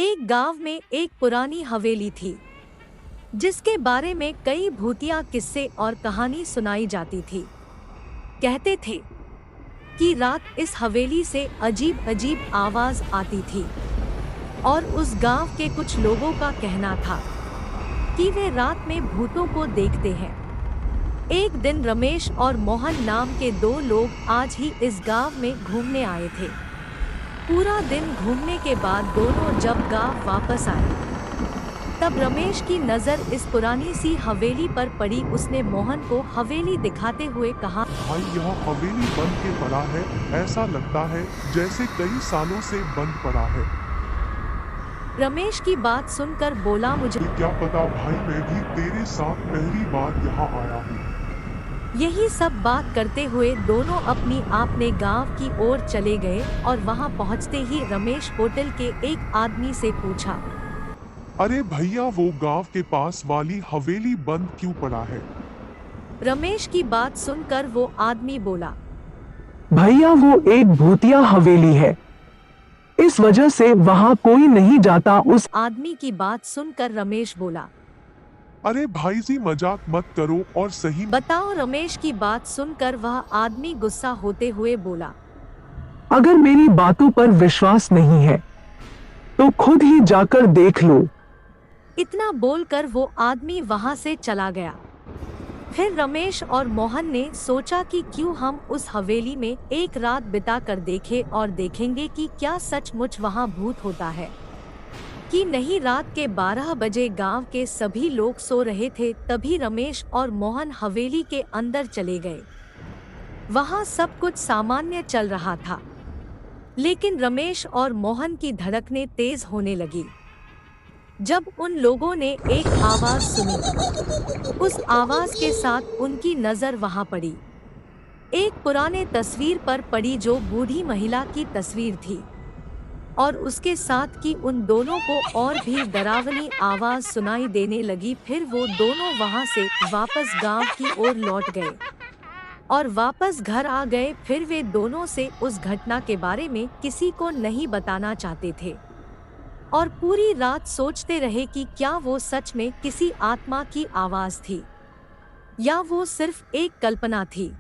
एक गांव में एक पुरानी हवेली थी जिसके बारे में कई भूतिया किस्से और कहानी सुनाई जाती थी। कहते थे कि रात इस हवेली से अजीब अजीब आवाज आती थी और उस गांव के कुछ लोगों का कहना था कि वे रात में भूतों को देखते हैं। एक दिन रमेश और मोहन नाम के दो लोग आज ही इस गांव में घूमने आए थे। पूरा दिन घूमने के बाद दोनों जब गांव वापस आए तब रमेश की नज़र इस पुरानी सी हवेली पर पड़ी। उसने मोहन को हवेली दिखाते हुए कहा, भाई यह हवेली बंद के पड़ा है, ऐसा लगता है जैसे कई सालों से बंद पड़ा है। रमेश की बात सुनकर बोला, मुझे क्या पता भाई, मैं भी तेरे साथ पहली बार यहाँ आया हूँ। यही सब बात करते हुए दोनों अपनी आपने गांव की ओर चले गए और वहां पहुंचते ही रमेश होटल के एक आदमी से पूछा, अरे भैया, वो गांव के पास वाली हवेली बंद क्यों पड़ा है? रमेश की बात सुनकर वो आदमी बोला, भैया वो एक भूतिया हवेली है, इस वजह से वहाँ कोई नहीं जाता। उस आदमी की बात सुनकर रमेश बोला, अरे भाई जी, मजाक मत करो और सही बताओ। रमेश की बात सुनकर वह आदमी गुस्सा होते हुए बोला, अगर मेरी बातों पर विश्वास नहीं है तो खुद ही जाकर देख लो। इतना बोलकर वो आदमी वहां से चला गया। फिर रमेश और मोहन ने सोचा कि क्यों हम उस हवेली में एक रात बिता कर देखें और देखेंगे कि क्या सचमुच वहां भूत होता है कि नहीं। रात के 12 बजे गांव के सभी लोग सो रहे थे, तभी रमेश और मोहन हवेली के अंदर चले गए। वहां सब कुछ सामान्य चल रहा था, लेकिन रमेश और मोहन की धड़कनें तेज होने लगी जब उन लोगों ने एक आवाज सुनी। उस आवाज के साथ उनकी नजर वहां पड़ी। एक पुराने तस्वीर पर पड़ी जो बूढ़ी महिला की तस्वीर थी और उसके साथ की उन दोनों को और भी डरावनी आवाज सुनाई देने लगी। फिर वो दोनों वहां से वापस गांव की ओर लौट गए और वापस घर आ गए। फिर वे दोनों से उस घटना के बारे में किसी को नहीं बताना चाहते थे और पूरी रात सोचते रहे कि क्या वो सच में किसी आत्मा की आवाज थी या वो सिर्फ एक कल्पना थी।